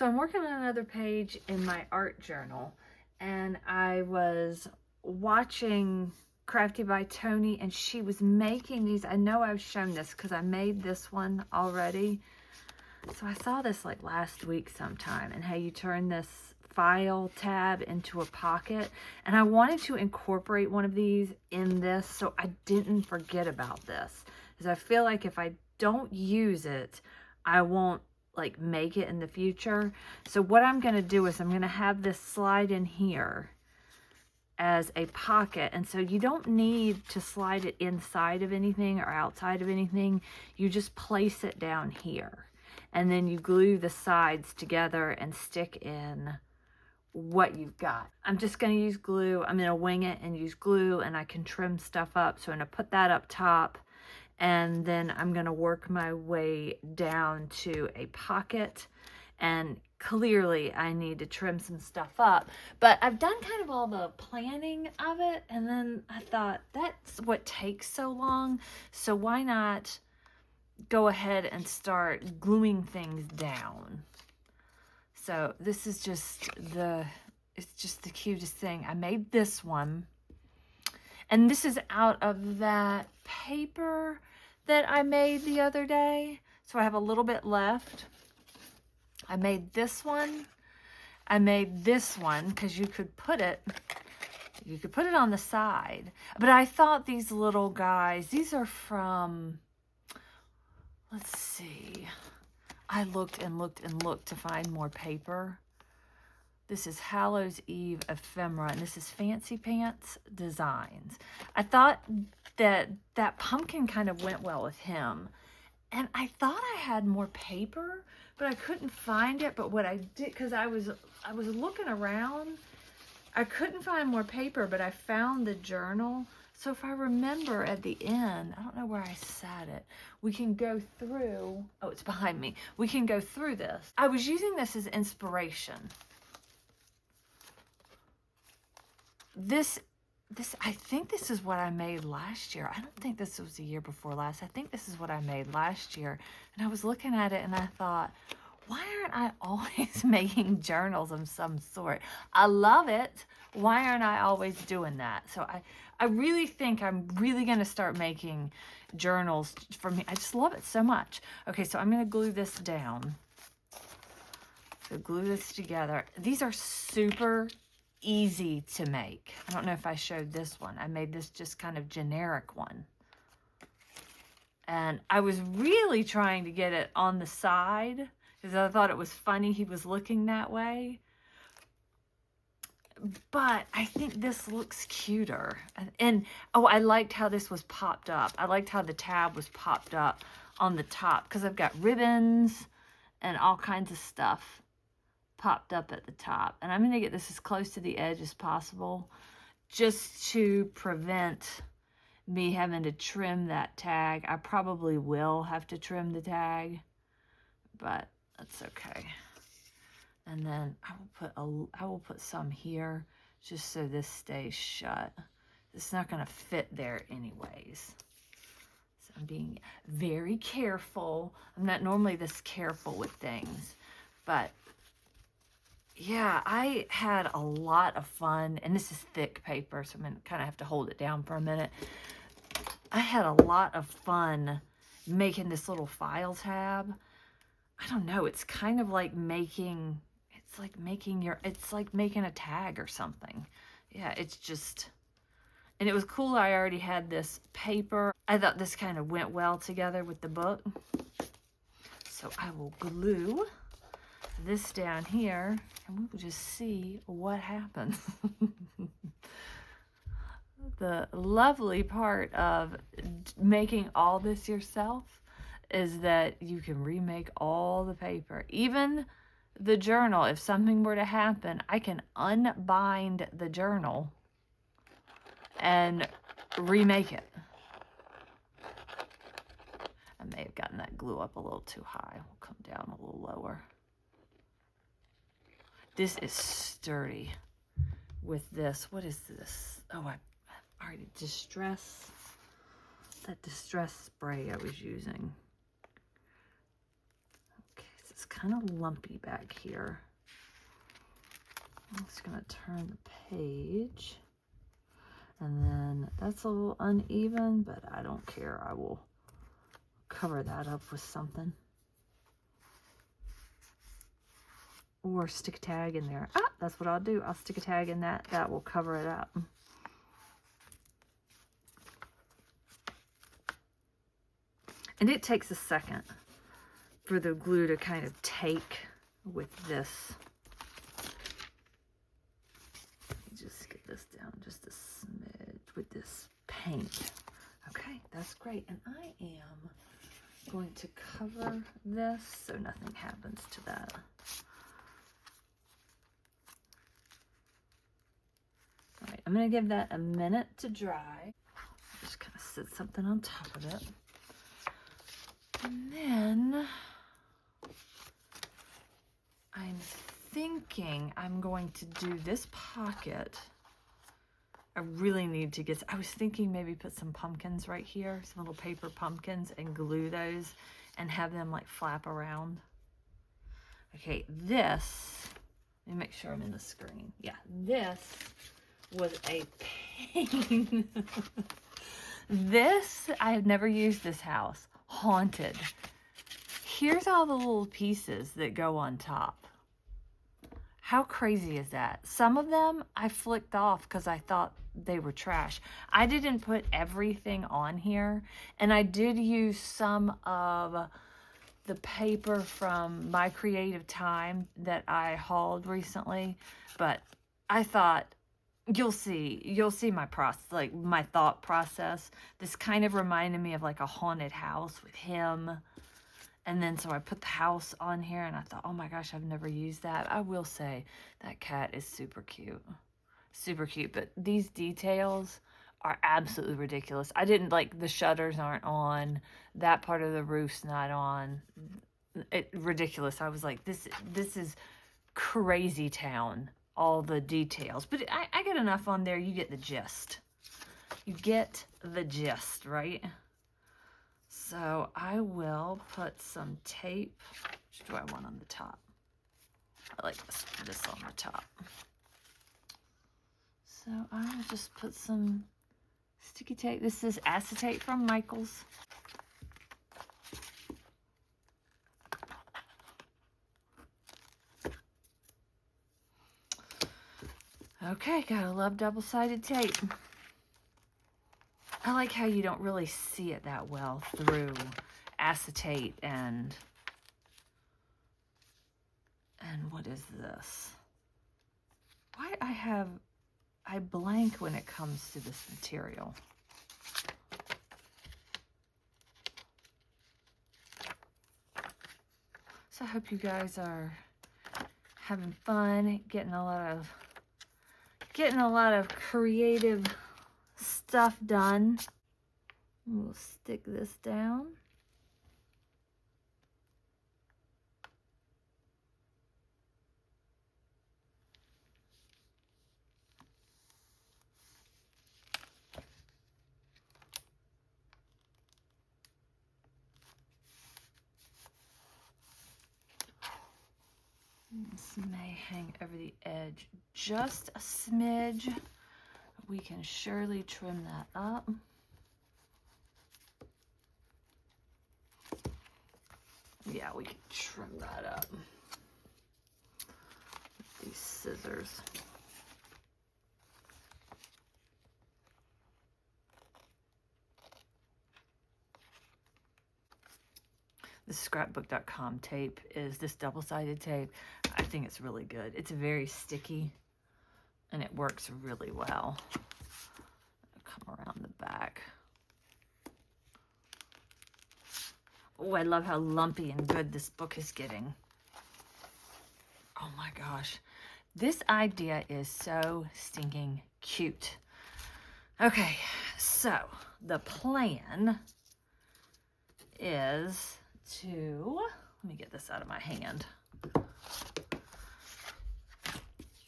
So I'm working on another page in my art journal, and I was watching Crafty by Tony, and she was making these. I know I've shown this because I made this one already. So I saw this like last week sometime, and how you turn this file tab into a pocket, and I wanted to incorporate one of these in this so I didn't forget about this, because I feel like if I don't use it, I won't like make it in the future. So what I'm going to do is I'm going to have this slide in here as a pocket, and so you don't need to slide it inside of anything or outside of anything. You just place it down here, and then you glue the sides together and stick in what you've got. I'm just going to use glue. I'm going to wing it and use glue, and I can trim stuff up. So I'm going to put that up top, and then I'm going to work my way down to a pocket. And clearly I need to trim some stuff up, but I've done kind of all the planning of it, and then I thought that's what takes so long, so why not go ahead and start gluing things down. So this is just it's just the cutest thing. I made this one, and this is out of that paper that I made the other day. So I have a little bit left. I made this one. I made this one because you could put it on the side. But I thought these little guys, these are from, let's see. I looked and looked and looked to find more paper. This is Hallows Eve Ephemera, and this is Fancy Pants Designs. I thought that pumpkin kind of went well with him. And I thought I had more paper, but I couldn't find it. But what I did, because I was looking around, I couldn't find more paper, but I found the journal. So if I remember at the end, I don't know where I sat it, we can go through, oh, it's behind me. We can go through this. I was using this as inspiration. I think this is what I made last year. I don't think this was the year before last. I think this is what I made last year. And I was looking at it and I thought, why aren't I always making journals of some sort? I love it. Why aren't I always doing that? So I really think I'm really going to start making journals for me. I just love it so much. Okay, so I'm going to glue this down. So glue this together. These are super easy to make. I don't know if I showed this one. I made this just kind of generic one. And I was really trying to get it on the side because I thought it was funny he was looking that way. But I think this looks cuter. And oh, I liked how this was popped up. I liked how the tab was popped up on the top because I've got ribbons and all kinds of stuff popped up at the top. And I'm going to get this as close to the edge as possible just to prevent me having to trim that tag. I probably will have to trim the tag, but that's okay. And then I will put some here just so this stays shut. It's not going to fit there anyways. So I'm being very careful. I'm not normally this careful with things, but yeah, I had a lot of fun, and this is thick paper, so I'm going to kind of have to hold it down for a minute. I had a lot of fun making this little file tab. I don't know, it's kind of like making, it's like making a tag or something. Yeah, it's just, and it was cool. I already had this paper. I thought this kind of went well together with the book. So I will glue this down here, and we will just see what happens. The lovely part of making all this yourself is that you can remake all the paper. Even the journal, if something were to happen, I can unbind the journal and remake it. I may have gotten that glue up a little too high. We'll come down a little lower. This is sturdy with this. What is this? Oh, I already that distress spray I was using. Okay, so it's kind of lumpy back here. I'm just gonna turn the page. And then that's a little uneven, but I don't care. I will cover that up with something. Or stick a tag in there. Ah, that's what I'll do. I'll stick a tag in that. That will cover it up. And it takes a second for the glue to kind of take with this. Let me just get this down just a smidge with this paint. Okay, that's great. And I am going to cover this so nothing happens to that. All right, I'm going to give that a minute to dry. Just kind of sit something on top of it. And then I'm thinking I'm going to do this pocket. I really need to get, I was thinking maybe put some pumpkins right here, some little paper pumpkins, and glue those and have them like flap around. Okay, this, let me make sure I'm in the screen. Yeah, this was a pain. This, I have never used this house. Haunted. Here's all the little pieces that go on top. How crazy is that? Some of them I flicked off because I thought they were trash. I didn't put everything on here, and I did use some of the paper from My Creative Time that I hauled recently, but I thought, you'll see my process, like my thought process. This kind of reminded me of like a haunted house with him. And then so I put the house on here and I thought, oh my gosh, I've never used that. I will say that cat is super cute. Super cute. But these details are absolutely ridiculous. I didn't like, the shutters aren't on. That part of the roof's not on. Ridiculous. I was like, this is crazy town. All the details, but I get enough on there. You get the gist. You get the gist, right? So I will put some tape. Which do I want on the top? I like this on the top. So I'll just put some sticky tape. This is acetate from Michael's. Okay, gotta love double-sided tape. I like how you don't really see it that well through acetate and what is this? Why I blank when it comes to this material. So I hope you guys are having fun, getting a lot of creative stuff done. We'll stick this down. This may hang over the edge just a smidge. We can surely trim that up. Yeah, we can trim that up with these scissors. This scrapbook.com tape is this double-sided tape. I think it's really good. It's very sticky and it works really well. Come around the back. Oh, I love how lumpy and good this book is getting. Oh my gosh. This idea is so stinking cute. Okay, so the plan is to, let me get this out of my hand.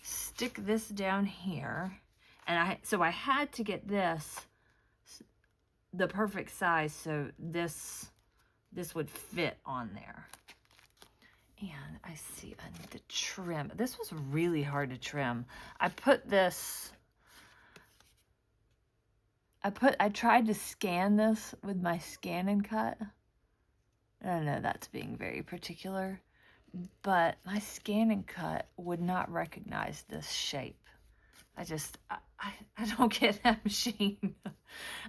Stick this down here. And so I had to get this the perfect size so this would fit on there. And I see I need to trim. This was really hard to trim. I tried to scan this with my scan and cut. I know that's being very particular, but my scan and cut would not recognize this shape. I don't get that machine.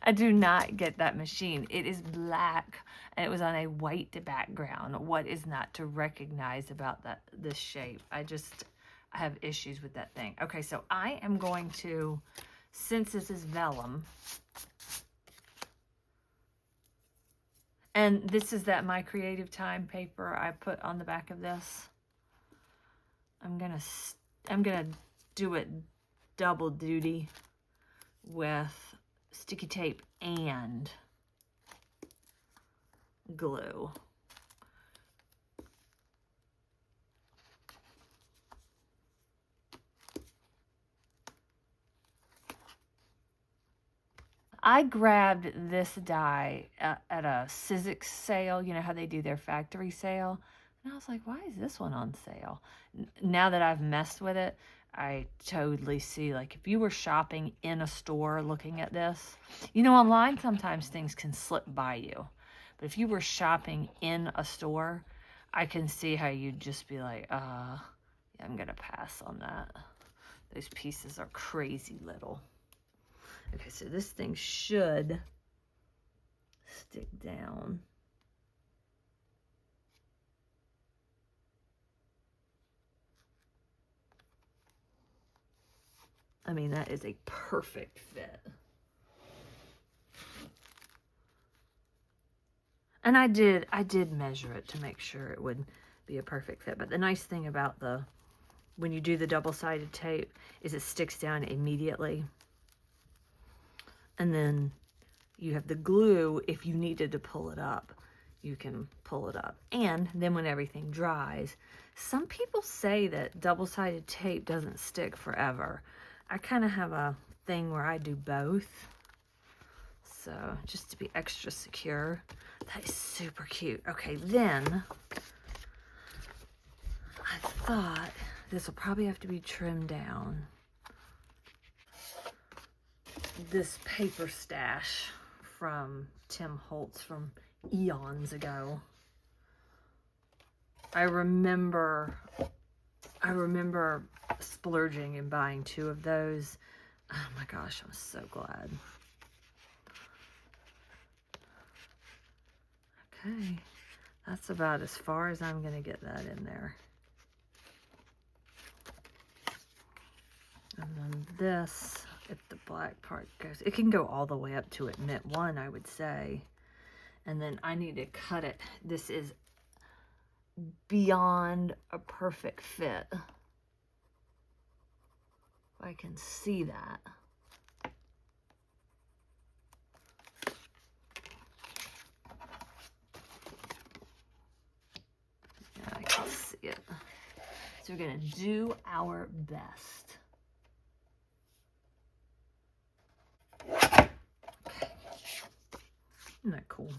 I do not get that machine. It is black and it was on a white background. What is not to recognize about this shape? I have issues with that thing. Okay, so I am going to, since this is vellum, and this is that My Creative Time paper I put on the back of this. I'm gonna do it double duty with sticky tape and glue. I grabbed this die at a Sizzix sale. You know how they do their factory sale? And I was like, why is this one on sale? Now that I've messed with it, I totally see, like, if you were shopping in a store looking at this, you know, online sometimes things can slip by you. But if you were shopping in a store, I can see how you'd just be like, yeah, I'm going to pass on that. Those pieces are crazy little. Okay, so this thing should stick down. I mean, that is a perfect fit. And I did measure it to make sure it would be a perfect fit. But the nice thing about when you do the double-sided tape is it sticks down immediately. And then you have the glue. If you needed to pull it up, you can pull it up. And then when everything dries, some people say that double-sided tape doesn't stick forever. I kind of have a thing where I do both. So just to be extra secure. That is super cute. Okay, then I thought this will probably have to be trimmed down. This paper stash from Tim Holtz from eons ago. I remember splurging and buying 2 of those. Oh my gosh, I'm so glad. Okay, that's about as far as I'm going to get that in there. And then this, if the black part goes, it can go all the way up to admit 1, I would say. And then I need to cut it. This is beyond a perfect fit. If I can see that. Yeah, I can see it. So we're going to do our best. Okay. Isn't that cool?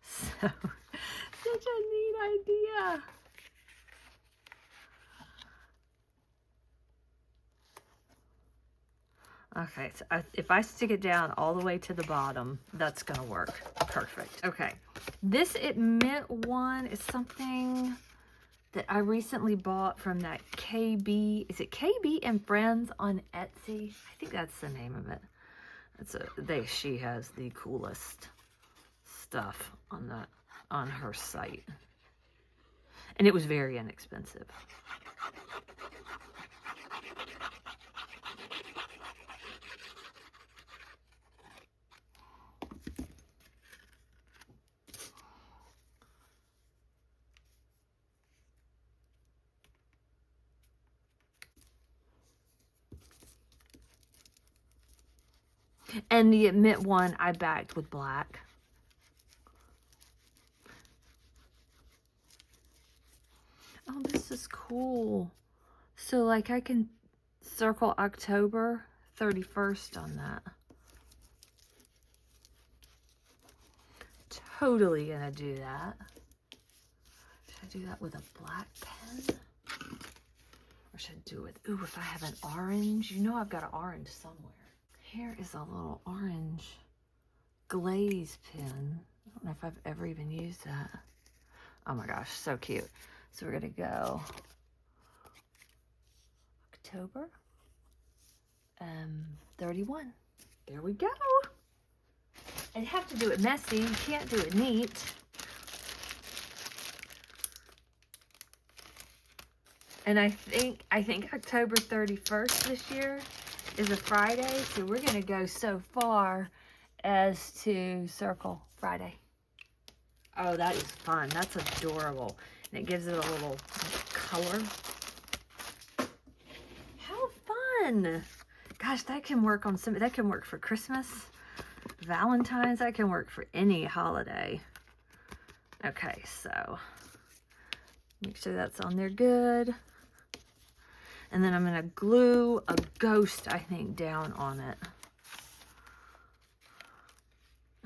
So, such a neat idea. Okay, so if I stick it down all the way to the bottom, that's going to work. Perfect. Okay, this Admit one is something that I recently bought from that KB. Is it KB and Friends on Etsy? I think that's the name of it. She has the coolest stuff on her site, and it was very inexpensive. And the Admit one I backed with black. Oh, this is cool. So like I can circle October 31st on that. Totally gonna do that. Should I do that with a black pen? Or should I do it with, ooh, if I have an orange? You know I've got an orange somewhere. Here is a little orange glaze pen. I don't know if I've ever even used that. Oh my gosh, so cute. So we're gonna go October 31. There we go. And you have to do it messy. You can't do it neat. And I think October 31st this year is a Friday, so we're gonna go so far as to circle Friday. Oh, that is fun. That's adorable. And it gives it a little color. How fun. Gosh, that can work on some, that can work for Christmas, Valentine's, that can work for any holiday. Okay, so make sure that's on there good. And then I'm gonna glue a ghost, I think, down on it.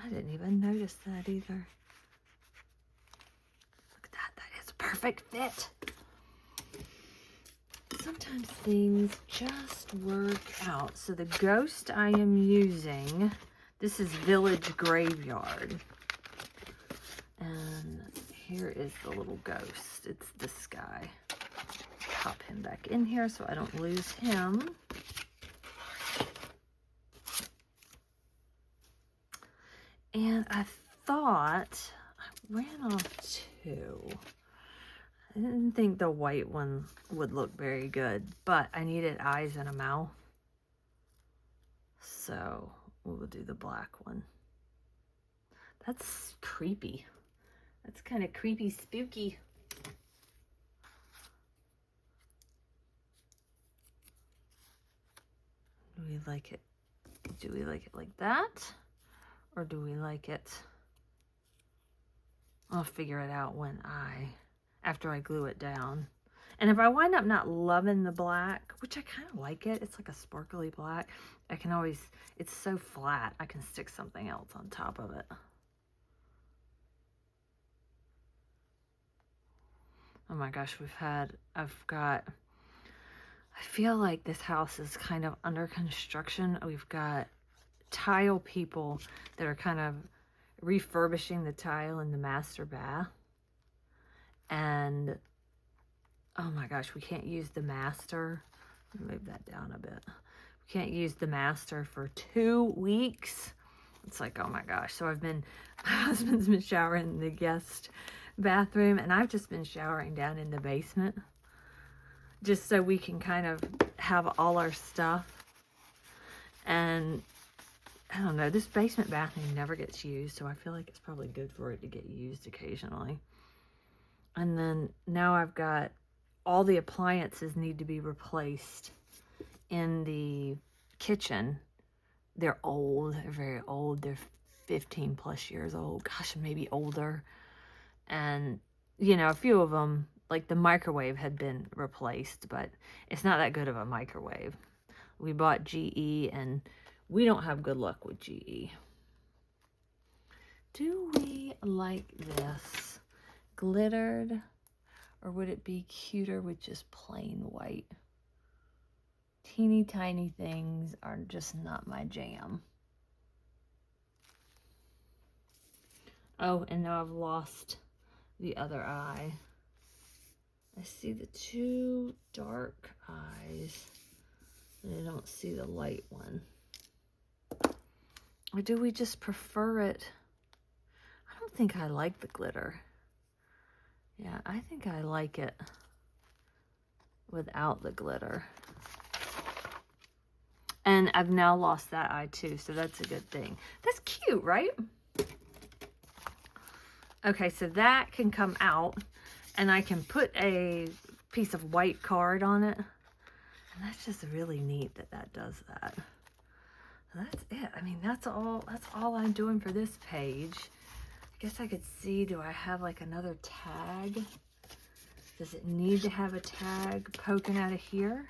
I didn't even notice that either. Look at that, that is a perfect fit. Sometimes things just work out. So the ghost I am using, this is Village Graveyard. And here is the little ghost. It's this guy. Pop him back in here so I don't lose him. And I thought I ran off two. I didn't think the white one would look very good, but I needed eyes and a mouth. So we'll do the black one. That's creepy. That's kind of creepy, spooky. Do we like it? Do we like it like that? Or do we like it? I'll figure it out after I glue it down. And if I wind up not loving the black, which I kind of like it, it's like a sparkly black, I can always, it's so flat, I can stick something else on top of it. Oh my gosh, I feel like this house is kind of under construction. We've got tile people that are kind of refurbishing the tile in the master bath. And oh my gosh, we can't use the master. Move that down a bit. We can't use the master for 2 weeks. It's like, oh my gosh. So my husband's been showering in the guest bathroom, and I've just been showering down in the basement, just so we can kind of have all our stuff. And I don't know, this basement bathroom never gets used, so I feel like it's probably good for it to get used occasionally. And then now I've got all the appliances need to be replaced in the kitchen. They're old, they're very old. They're 15 plus years old, gosh, maybe older. And, you know, a few of them, like the microwave had been replaced, but it's not that good of a microwave. We bought GE and we don't have good luck with GE. Do we like this glittered, or would it be cuter with just plain white? Teeny tiny things are just not my jam. Oh, and now I've lost the other eye. I see the two dark eyes, and I don't see the light one. Or do we just prefer it? I don't think I like the glitter. Yeah, I think I like it without the glitter. And I've now lost that eye too, so that's a good thing. That's cute, right? Okay, so that can come out, and I can put a piece of white card on it. And that's just really neat that that does that. So that's it. I mean, that's all I'm doing for this page. I guess I could see, do I have like another tag? Does it need to have a tag poking out of here?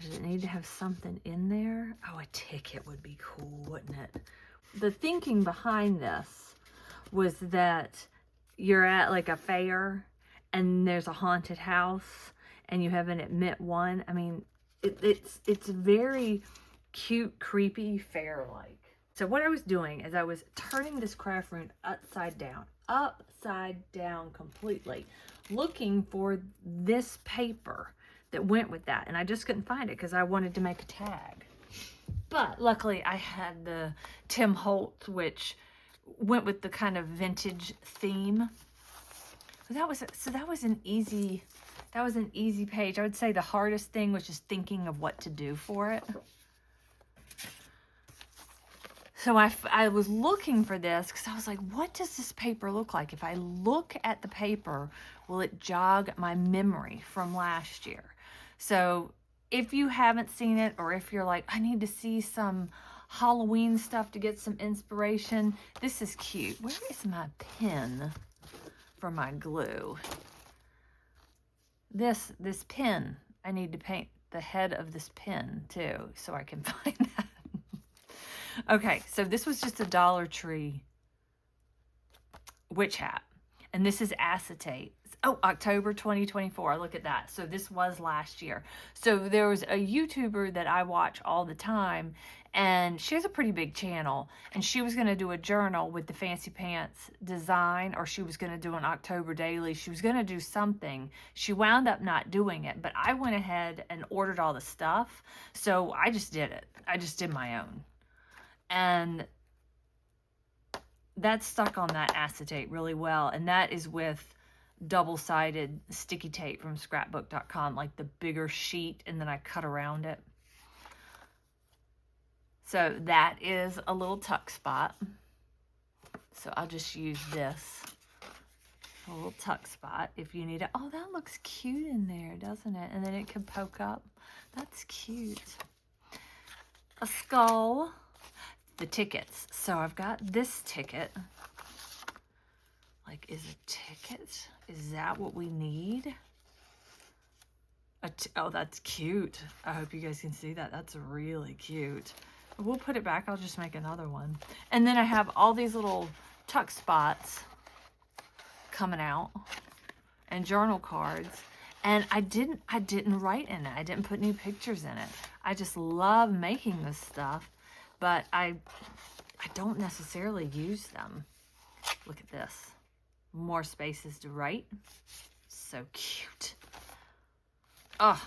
Does it need to have something in there? Oh, a ticket would be cool, wouldn't it? The thinking behind this was that you're at like a fair and there's a haunted house and you have an admit one. I mean, it's very cute, creepy, fair-like. So what I was doing is I was turning this craft room upside down completely, looking for this paper that went with that. And I just couldn't find it because I wanted to make a tag. But luckily I had the Tim Holtz, which went with the kind of vintage theme. That was an easy page. I would say the hardest thing was just thinking of what to do for it. So I was looking for this because I was like, what does this paper look like? If I look at the paper, will it jog my memory from last year? So if you haven't seen it, or if you're like, I need to see some Halloween stuff to get some inspiration, this is cute. Where is my pen for my glue? This pen, I need to paint the head of this pen too, so I can find that. Okay, so this was just a Dollar Tree witch hat. And this is acetate. Oh, October 2024. Look at that. So this was last year. So there was a YouTuber that I watch all the time, and she has a pretty big channel, and she was going to do a journal with the Fancy Pants design, or she was going to do an October daily. She was going to do something. She wound up not doing it, but I went ahead and ordered all the stuff. So I just did it. I just did my own. And that stuck on that acetate really well. And that is with double-sided sticky tape from scrapbook.com, like the bigger sheet, and then I cut around it. So that is a little tuck spot. So I'll just use this, a little tuck spot if you need it. Oh, that looks cute in there, doesn't it? And then it can poke up. That's cute. A skull. The tickets. So I've got this ticket. Like, is a ticket? Is that what we need? Oh, that's cute. I hope you guys can see that. That's really cute. We'll put it back. I'll just make another one. And then I have all these little tuck spots coming out and journal cards. And I didn't write in it. I didn't put any pictures in it. I just love making this stuff. But I don't necessarily use them. Look at this. More spaces to write. So cute. Oh.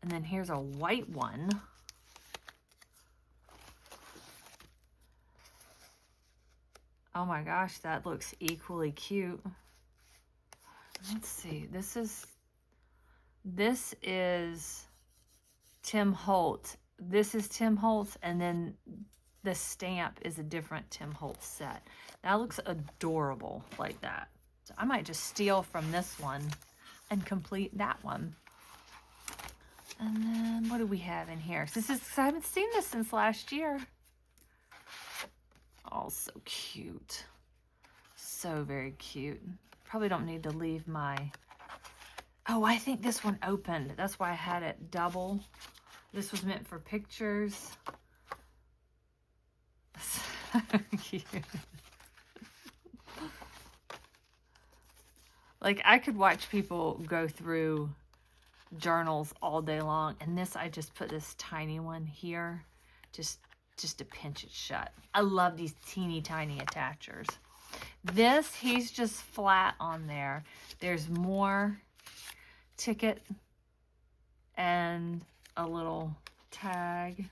And then here's a white one. Oh my gosh, that looks equally cute. Let's see. This is Tim Holtz. This is Tim Holtz, and then the stamp is a different Tim Holtz set. That looks adorable like that. So I might just steal from this one and complete that one. And then what do we have in here? I haven't seen this since last year. Oh, so cute. So very cute. Probably don't need to leave my... Oh, I think this one opened. That's why I had it double. This was meant for pictures. So cute. Like, I could watch people go through journals all day long. And this, I just put this tiny one here. Just to pinch it shut. I love these teeny tiny attachers. This, he's just flat on there. There's more ticket and a little tag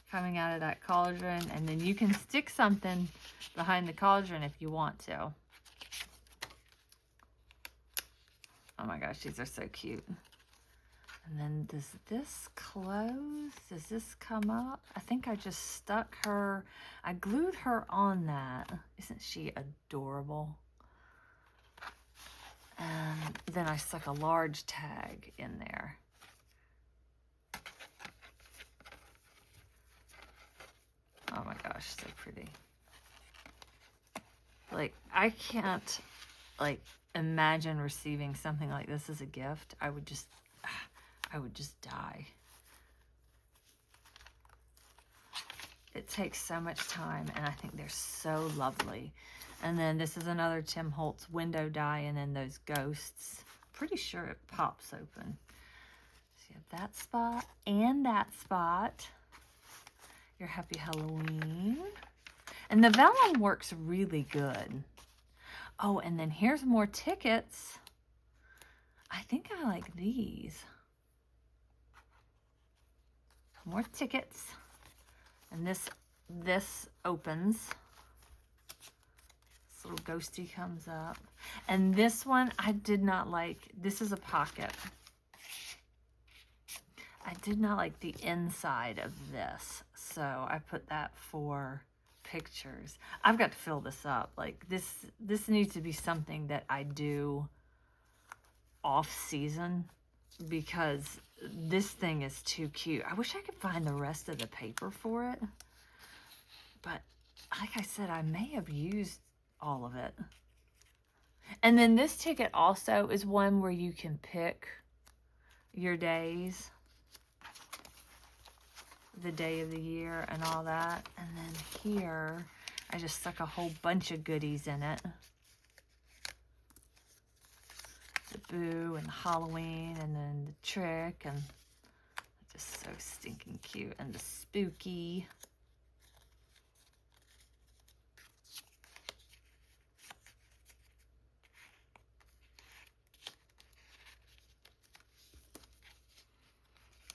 coming out of that cauldron, and then you can stick something behind the cauldron if you want to. Oh my gosh, these are so cute. And then does this close? Does this come up? I think I just stuck her, I glued her on that. Isn't she adorable? And then I stuck a large tag in there. Oh my gosh, so pretty. Like, I can't, like, imagine receiving something like this as a gift. I would just die. It takes so much time, and I think they're so lovely. And then this is another Tim Holtz window die, and then those ghosts. Pretty sure it pops open. So you have that spot and that spot. Your Happy Halloween. And the vellum works really good. Oh, and then here's more tickets. I think I like these. More tickets. And this opens. This little ghosty comes up. And this one I did not like. This is a pocket. I did not like the inside of this. So I put that for pictures. I've got to fill this up. Like this needs to be something that I do off season, because this thing is too cute. I wish I could find the rest of the paper for it, but like I said, I may have used all of it. And then this ticket also is one where you can pick your days, the day of the year and all that. And then here I just stuck a whole bunch of goodies in it. The Boo and the Halloween, and then the Trick, and just so stinking cute, and the Spooky.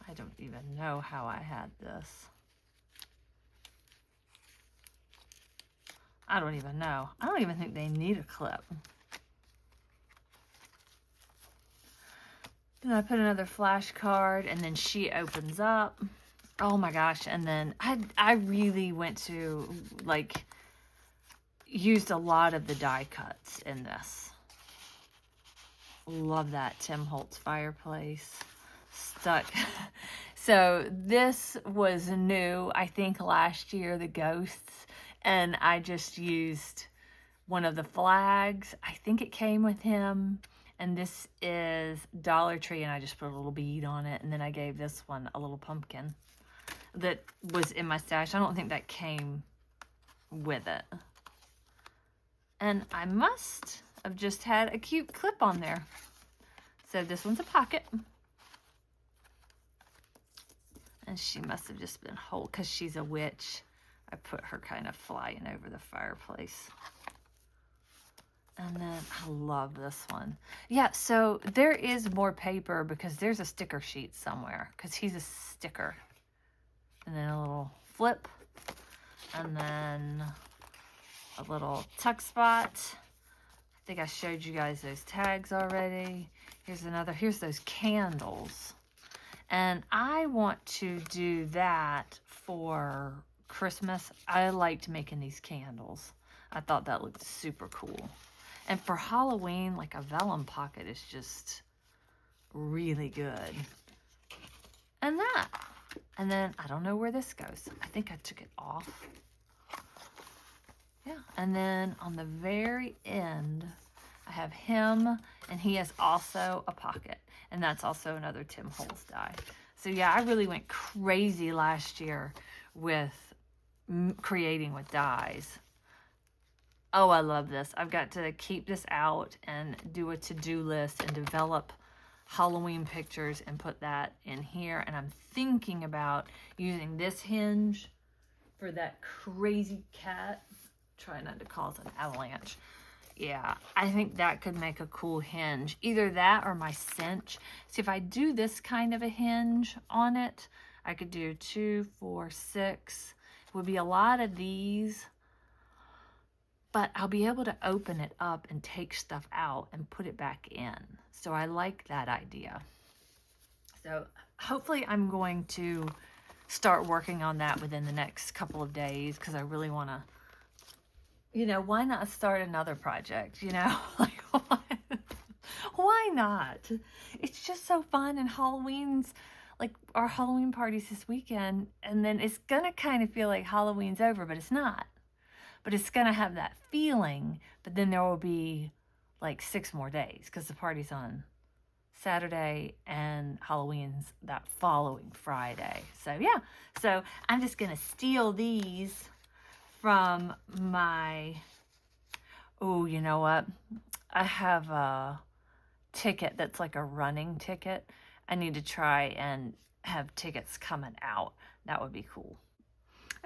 I don't even know how I had this. I don't even know. I don't even think they need a clip. Then I put another flashcard, and then she opens up. Oh my gosh. And then I really went to, like, used a lot of the die cuts in this. Love that Tim Holtz fireplace. Stuck. So this was new, I think, last year, the ghosts. And I just used one of the flags. I think it came with him. And this is Dollar Tree, and I just put a little bead on it. And then I gave this one a little pumpkin that was in my stash. I don't think that came with it. And I must have just had a cute clip on there. So this one's a pocket. And she must have just been whole, because she's a witch. I put her kind of flying over the fireplace. And then I love this one. Yeah, so there is more paper because there's a sticker sheet somewhere, because he's a sticker. And then a little flip. And then a little tuck spot. I think I showed you guys those tags already. Here's another. Here's those candles. And I want to do that for Christmas. I liked making these candles. I thought that looked super cool. And for Halloween, like a vellum pocket is just really good. And that. And then I don't know where this goes. I think I took it off. Yeah. And then on the very end, I have him, and he has also a pocket. And that's also another Tim Holtz die. So yeah, I really went crazy last year with creating with dies. Oh, I love this. I've got to keep this out and do a to-do list and develop Halloween pictures and put that in here. And I'm thinking about using this hinge for that crazy cat. Try not to cause an avalanche. Yeah, I think that could make a cool hinge. Either that or my cinch. See, if I do this kind of a hinge on it, I could do 2, 4, 6. It would be a lot of these. But I'll be able to open it up and take stuff out and put it back in. So I like that idea. So hopefully I'm going to start working on that within the next couple of days, because I really want to, you know, why not start another project, you know? Like, why not? It's just so fun. And Halloween's, like, our Halloween party's this weekend, and then it's going to kind of feel like Halloween's over, but it's not. But it's going to have that feeling, but then there will be like 6 more days, because the party's on Saturday, and Halloween's that following Friday. So yeah, so I'm just gonna steal these from my, oh, you know what? I have a ticket that's like a running ticket. I need to try and have tickets coming out. That would be cool.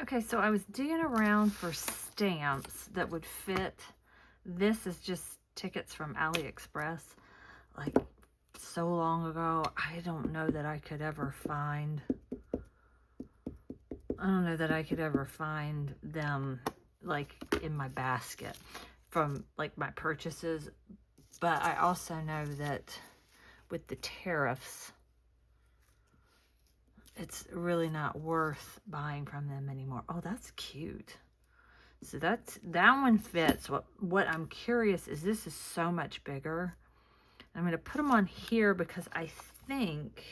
Okay, so I was digging around for stamps that would fit. This is just tickets from AliExpress, like so long ago. I don't know that I could ever find, them like in my basket from like my purchases. But I also know that with the tariffs, it's really not worth buying from them anymore. Oh, that's cute. So that one fits. What I'm curious is, this is so much bigger. I'm going to put them on here because I think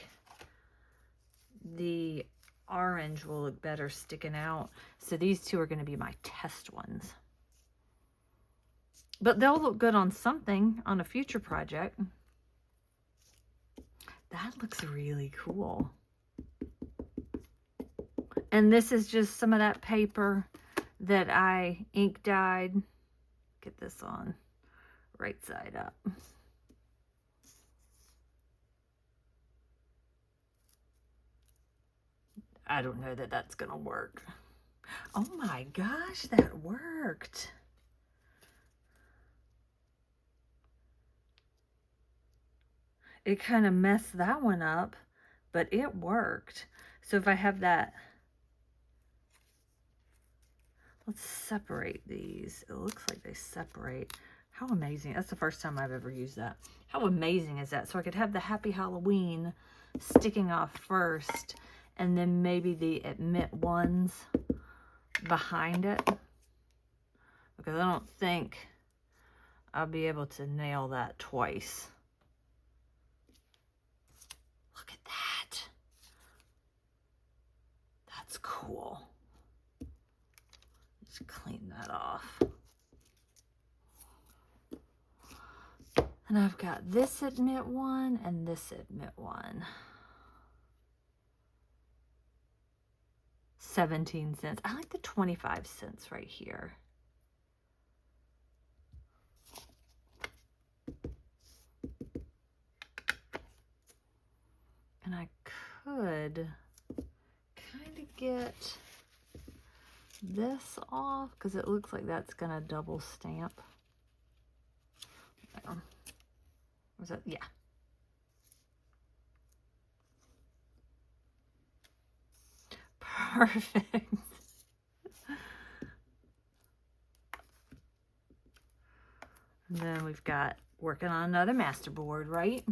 the orange will look better sticking out. So these two are going to be my test ones. But they'll look good on something, on a future project. That looks really cool. And this is just some of that paper that I ink dyed. Get this on right side up. I don't know that that's gonna work. Oh my gosh, that worked. It kind of messed that one up, but it worked. So if I have that, let's separate these. It looks like they separate. How amazing. That's the first time I've ever used that. How amazing is that? So I could have the Happy Halloween sticking off first, and then maybe the Admit ones behind it. Because I don't think I'll be able to nail that twice. Look at that. That's cool. Let's clean that off. And I've got this Admit one and this Admit one. 17 cents. I like the 25 cents right here. And I could kind of get this off because it looks like that's gonna double stamp. There. Was that? Yeah. Perfect. And then we've got working on another masterboard, right?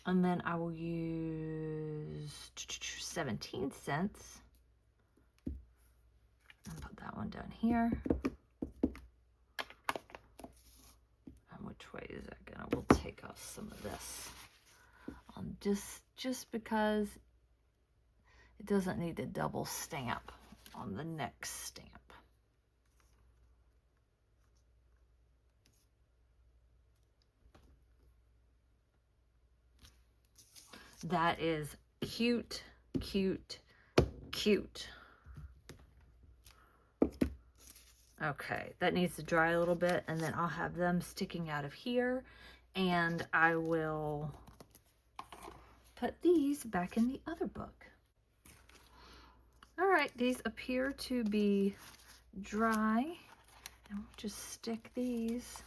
And then I will use 17 cents. And put that one down here. And which way is that gonna? We'll take off some of this. Just because it doesn't need to double stamp on the next stamp. That is cute, cute, cute. Okay, that needs to dry a little bit, and then I'll have them sticking out of here, and I will put these back in the other book. All right, these appear to be dry, and we'll just stick these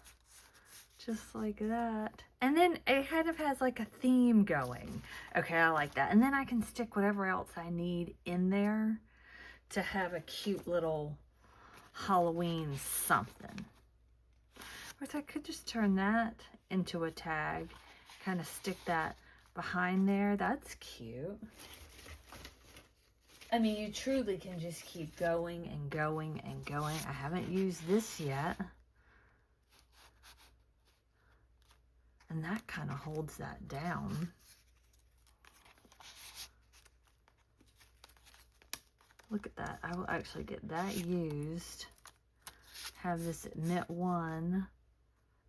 just like that. And then it kind of has like a theme going. Okay, I like that. And then I can stick whatever else I need in there to have a cute little Halloween something. Or I could just turn that into a tag, kind of stick that behind there. That's cute. I mean, you truly can just keep going and going and going. I haven't used this yet. And that kind of holds that down. Look at that. I will actually get that used. Have this Admit one.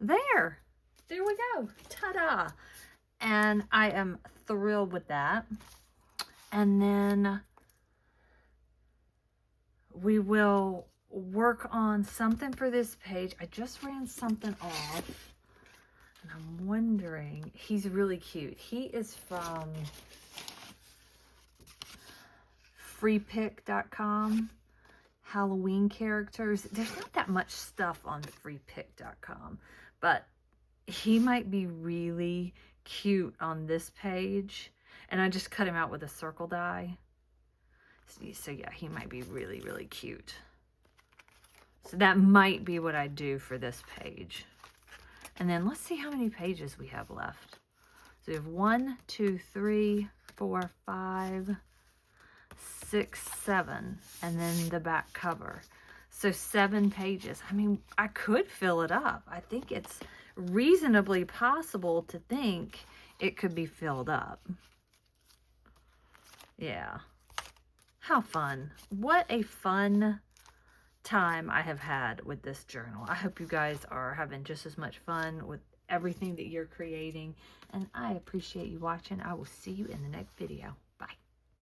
There we go. Ta-da. And I am thrilled with that. And then we will work on something for this page. I just ran something off. And I'm wondering, he's really cute. He is from freepick.com. Halloween characters. There's not that much stuff on freepick.com, but he might be really cute on this page. And I just cut him out with a circle die. So yeah, he might be really, really cute. So that might be what I do for this page. And then let's see how many pages we have left. So we have 1, 2, 3, 4, 5, 6, 7, and then the back cover. So 7 pages. I mean, I could fill it up. I think it's reasonably possible to think it could be filled up. Yeah. How fun. What a fun time I have had with this journal. I hope you guys are having just as much fun with everything that you're creating, and I appreciate you watching. I will see you in the next video.